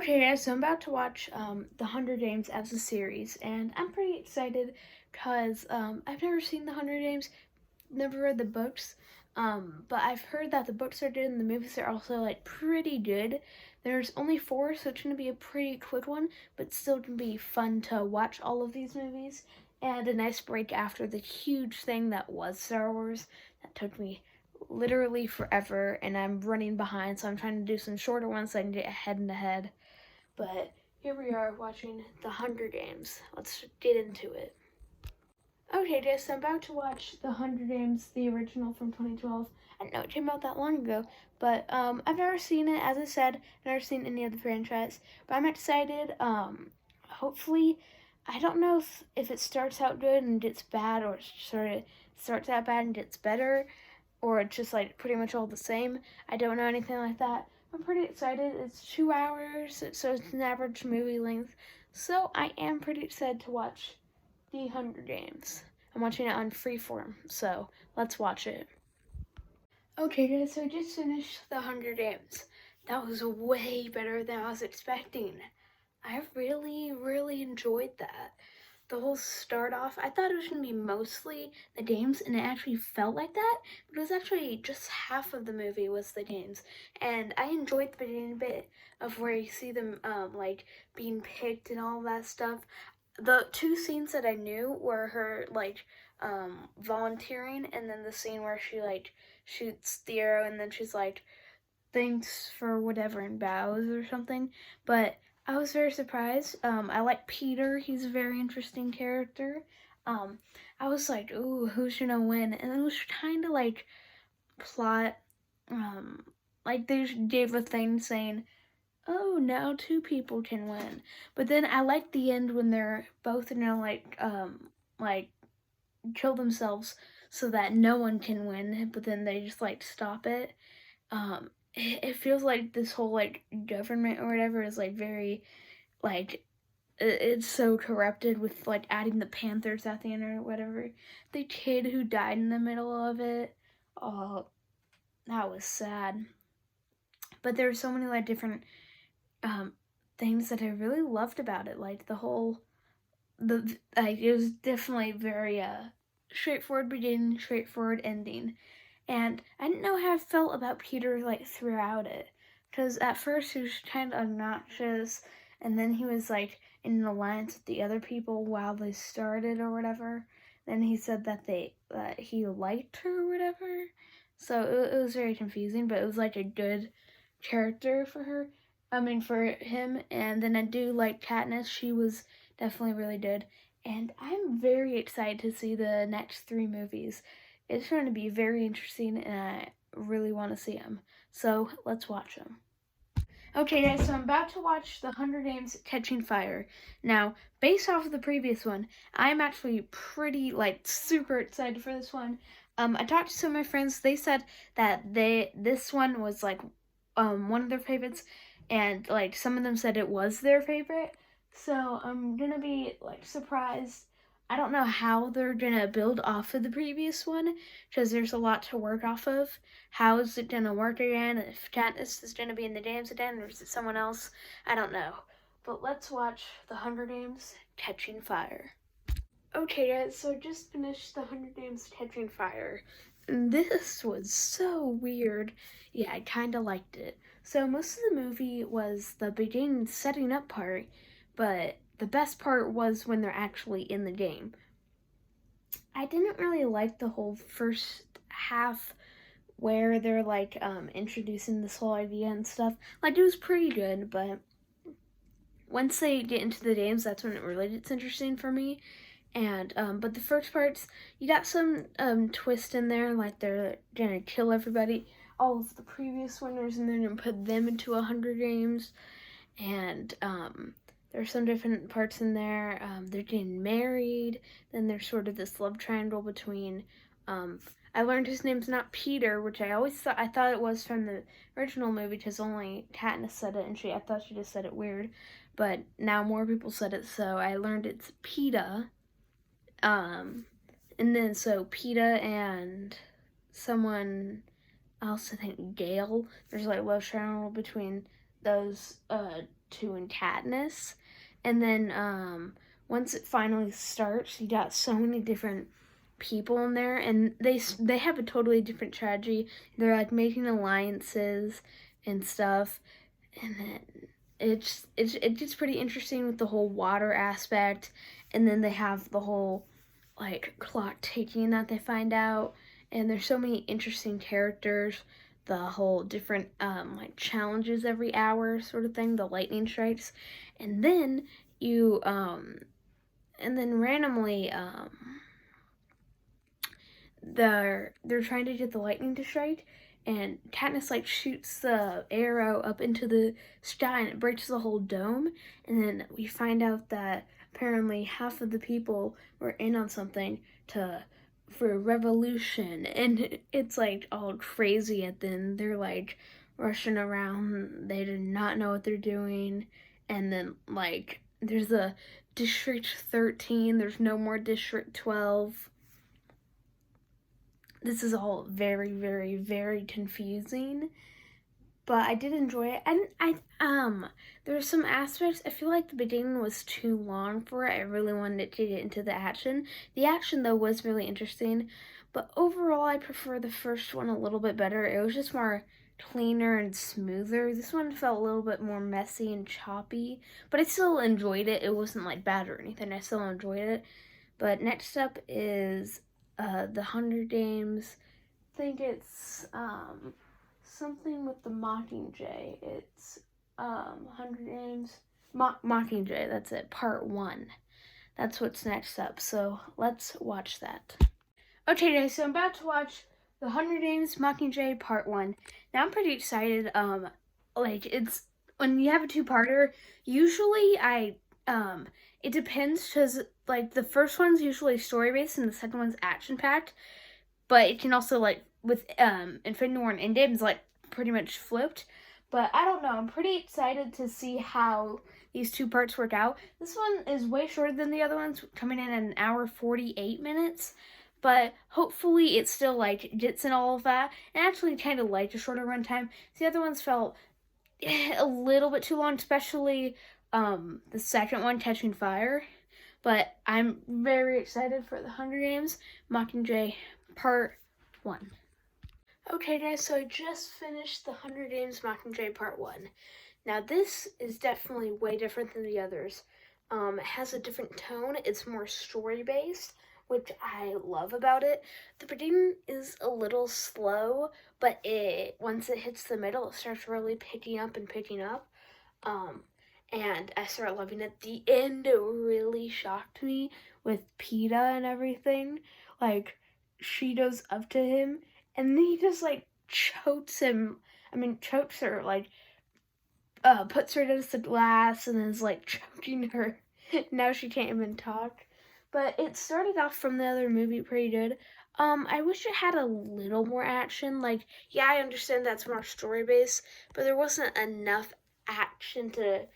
Okay, guys, so I'm about to watch The Hunger Games as a series, and I'm pretty excited because I've never seen The Hunger Games, never read the books, but I've heard that the books are good and the movies are also like pretty good. There's only four, so it's gonna be a pretty quick one, but still gonna be fun to watch all of these movies, and a nice break after the huge thing that was Star Wars that took me literally forever, and I'm running behind, so I'm trying to do some shorter ones so I can get ahead and ahead. But here we are watching The Hunger Games. Let's get into it. Okay, guys, so I'm about to watch The Hunger Games, the original from 2012. I didn't know it came out that long ago, but I've never seen it. As I said, I've never seen any of the franchise, but I'm excited. Hopefully, I don't know if it starts out good and gets bad, or it sort of starts out bad and gets better, or it's just like pretty much all the same. I don't know anything like that. I'm pretty excited. It's 2 hours, so it's an average movie length. So I am pretty excited to watch The Hunger Games. I'm watching it on Freeform, so let's watch it. Okay, guys, so I just finished The Hunger Games. That was way better than I was expecting. I really enjoyed that. The whole start off, I thought it was going to be mostly the games, and it actually felt like that, but it was actually just half of the movie was the games. And I enjoyed the beginning bit of where you see them like being picked and all that stuff. The two scenes that I knew were her like volunteering, and then the scene where she like shoots the arrow and then she's like, thanks for whatever and bows or something. But I was very surprised. I like Peter. He's a very interesting character. I was like, ooh, who's gonna win? And it was kind of like plot. Like they gave a thing saying, oh, now two people can win. But then I like the end when they're both gonna like kill themselves so that no one can win. But then they just like stop it. It feels like this whole like government or whatever is like very like it's so corrupted with like adding the Panthers at the end or whatever. The kid who died in the middle of it, oh, that was sad. But there were so many like different um things that I really loved about it, like the whole the like it was definitely very straightforward beginning, straightforward ending. And I didn't know how I felt about Peter like throughout it. Because at first he was kind of obnoxious, and then he was like in an alliance with the other people while they started or whatever. Then he said that he liked her or whatever. So it was very confusing, but it was like a good character for her. I mean for him. And then I do like Katniss. She was definitely really good. And I'm very excited to see the next three movies. It's going to be very interesting, and I really want to see them. So let's watch them. Okay, guys, so I'm about to watch The Hunger Games Catching Fire. Now, based off of the previous one, I'm actually pretty, like, super excited for this one. I talked to some of my friends. They said that this one was, like, one of their favorites, and, like, some of them said it was their favorite. So I'm gonna be, like, surprised. I don't know how they're gonna build off of the previous one, because there's a lot to work off of. How is it gonna work again? If Katniss is gonna be in the games again, or is it someone else? I don't know. But let's watch The Hunger Games Catching Fire. Okay, guys, so I just finished The Hunger Games Catching Fire. And this was so weird. Yeah, I kind of liked it. So most of the movie was the beginning setting up part, but the best part was when they're actually in the game. I didn't really like the whole first half where they're like introducing this whole idea and stuff. Like it was pretty good, but once they get into the games, that's when it really gets interesting for me. And but the first parts, you got some twist in there, like they're gonna kill everybody, all of the previous winners, and then put them into a Hunger Games. And there's some different parts in there. They're getting married. Then there's sort of this love triangle between. I learned his name's not Peter, which I thought it was from the original movie because only Katniss said it, and I thought she just said it weird, but now more people said it, so I learned it's Peeta. And then so Peeta and someone else, I think Gale. There's like love triangle between those two in Katniss. And then once it finally starts, you got so many different people in there, and they have a totally different strategy. They're like making alliances and stuff, and then it gets pretty interesting with the whole water aspect, and then they have the whole like clock ticking that they find out, and there's so many interesting characters. The whole different like challenges every hour sort of thing, the lightning strikes, and then you and then randomly they're trying to get the lightning to strike, and Katniss like shoots the arrow up into the sky and it breaks the whole dome, and then we find out that apparently half of the people were in on something for a revolution, and it's like all crazy, and then they're like rushing around, they do not know what they're doing, and then like there's a District 13, there's no more District 12. This is all very, very, very confusing, but I did enjoy it. And there were some aspects, I feel like the beginning was too long for it. I really wanted to get into the action. The action, though, was really interesting, but overall, I prefer the first one a little bit better. It was just more cleaner and smoother. This one felt a little bit more messy and choppy, but I still enjoyed it. It wasn't like bad or anything. I still enjoyed it. But next up is the Hunger Games. I think it's something with the Mockingjay. It's Hunger Games Mockingjay. That's it. Part 1. That's what's next up. So let's watch that. Okay, guys. So I'm about to watch the Hunger Games Mockingjay Part 1. Now I'm pretty excited. Like it's when you have a two-parter. Usually it depends, because like the first one's usually story-based and the second one's action-packed, but it can also, like with Infinity War and Endgame, like pretty much flipped. But I don't know, I'm pretty excited to see how these two parts work out. This one is way shorter than the other ones, coming in at an hour 48 minutes, but hopefully it still like gets in all of that, and actually kind of like a shorter runtime. The other ones felt a little bit too long, especially the second one, Catching Fire. But I'm very excited for the Hunger Games Mockingjay Part 1. Okay, guys, so I just finished the Hunger Games Mockingjay Part 1. Now, this is definitely way different than the others. It has a different tone. It's more story-based, which I love about it. The beginning is a little slow, but once it hits the middle, it starts really picking up and picking up. And I started loving it. The end really shocked me with Peeta and everything. Like, she goes up to him, and then he just, like, chokes him. I mean, chokes her, like, puts her against the glass and is, like, choking her. Now she can't even talk. But it started off from the other movie pretty good. I wish it had a little more action. Like, yeah, I understand that's more story-based, but there wasn't enough action to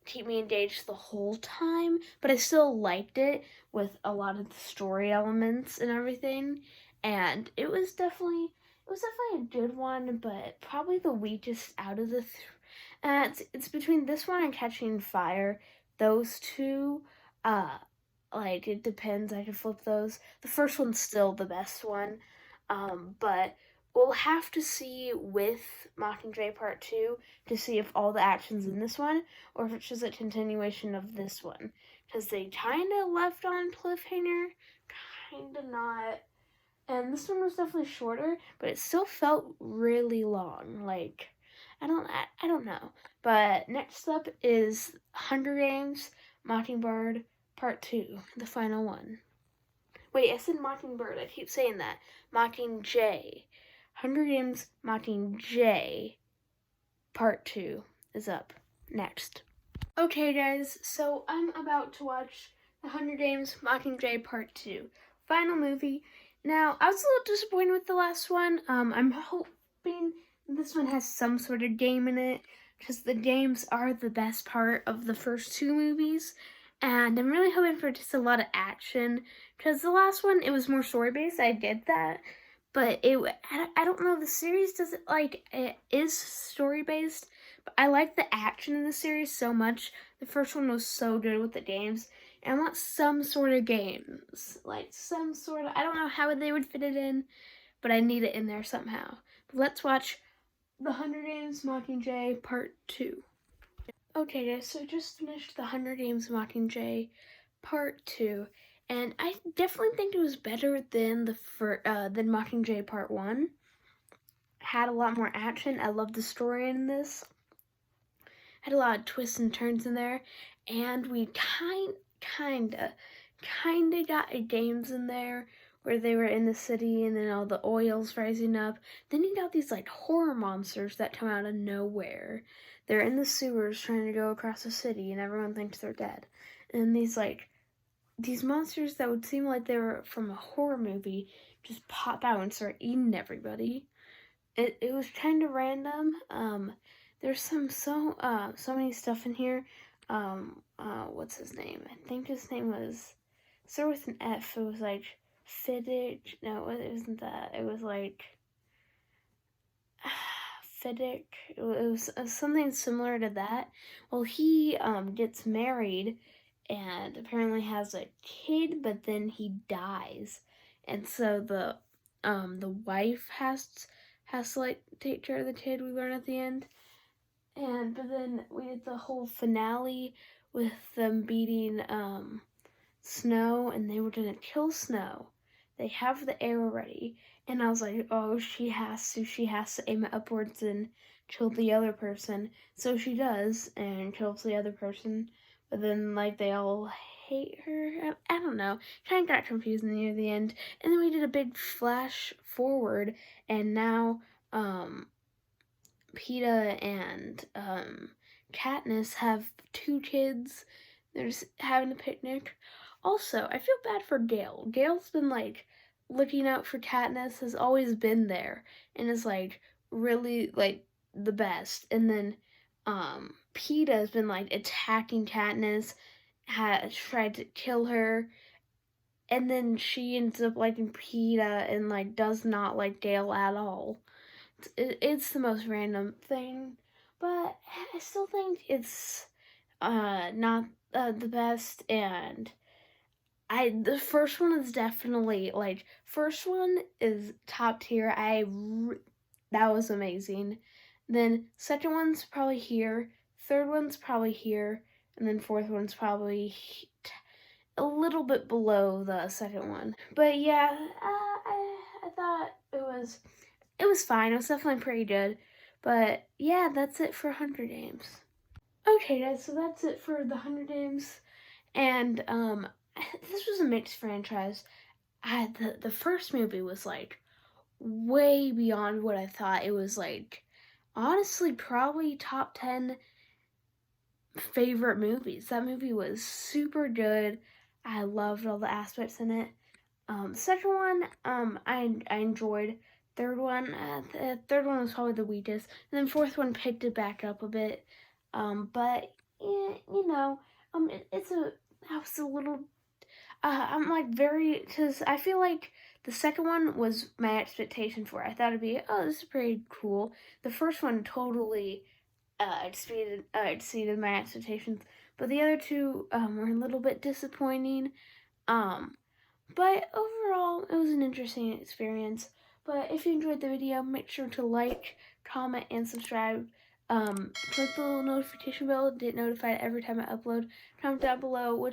keep me engaged the whole time, but I still liked it with a lot of the story elements and everything, and it was definitely a good one, but probably the weakest out of the it's between this one and Catching Fire. Those two, like, it depends. I could flip those. The first one's still the best one, but we'll have to see with Mockingjay Part 2 to see if all the action's in this one, or if it's just a continuation of this one. Because they kind of left on cliffhanger, kind of not. And this one was definitely shorter, but it still felt really long. Like, I don't know. But next up is Hunger Games Mockingbird Part 2, the final one. Wait, I said Mockingbird. I keep saying that. Mockingjay. Hunger Games Mockingjay Part 2 is up next. Okay, guys, so I'm about to watch the Hunger Games Mockingjay Part 2. Final movie. Now, I was a little disappointed with the last one. I'm hoping this one has some sort of game in it, because the games are the best part of the first two movies. And I'm really hoping for just a lot of action, because the last one, it was more story-based. I get that. But I don't know, the series doesn't, like, it is story-based, But I like the action in the series so much. The first one was so good with the games. And I want some sort of games. Like some sort of, I don't know how they would fit it in, but I need it in there somehow. But let's watch The Hunger Games Mockingjay Part 2. Okay guys, so I just finished The Hunger Games Mockingjay Part 2. And I definitely think it was better than than Mockingjay Part 1. Had a lot more action. I love the story in this. Had a lot of twists and turns in there. And we kinda got games in there where they were in the city and then all the oil's rising up. Then you got these like horror monsters that come out of nowhere. They're in the sewers trying to go across the city and everyone thinks they're dead. And these monsters that would seem like they were from a horror movie just pop out and start eating everybody. It was kind of random. There's so many stuff in here. What's his name? I think his name was started with an F. It was like Fiddick. No, it wasn't that. It was like Fiddick. It was something similar to that. Well, he gets married and apparently has a kid, but then he dies, and so the wife has to like take care of the kid. We learn at the end. But then we did the whole finale with them beating Snow, and they were gonna kill Snow. They have the arrow ready, and I was like, oh, she has to aim it upwards and kill the other person. So she does, and kills the other person. But then like they all hate her. I don't know. Kind of got confusing near the end. And then we did a big flash forward, and now Peeta and Katniss have 2 kids. They're just having a picnic. Also, I feel bad for Gale. Gale's been like looking out for Katniss, has always been there, and is like really like the best. And then Peeta has been like attacking Katniss, has tried to kill her, and then she ends up liking Peeta and like does not like Gale at all. It's the most random thing, but I still think it's not the best. And the first one is definitely like first one is top tier. That was amazing. Then second one's probably here, third one's probably here, and then fourth one's probably a little bit below the second one. But yeah, I thought it was fine. It was definitely pretty good. But yeah, that's it for Hunger Games. Okay, guys, so that's it for the Hunger Games. And this was a mixed franchise. The first movie was like way beyond what I thought. It was like honestly probably top 10 favorite movies. That movie was super good. I loved all the aspects in it. Second one, I enjoyed. The third one was probably the weakest, and then fourth one picked it back up a bit. But yeah, you know, I was a little. I'm like because I feel like the second one was my expectation for it. I thought it'd be, oh, this is pretty cool. The first one totally exceeded my expectations, but the other two were a little bit disappointing. Um, but overall, it was an interesting experience. But if you enjoyed the video, make sure to like, comment, and subscribe. Click the little notification bell to get notified every time I upload. Comment down below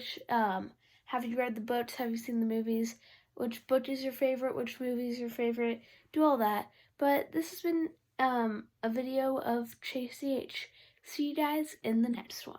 have you read the books? Have you seen the movies? Which book is your favorite? Which movie is your favorite? Do all that. But this has been a video of Chase CH. See you guys in the next one.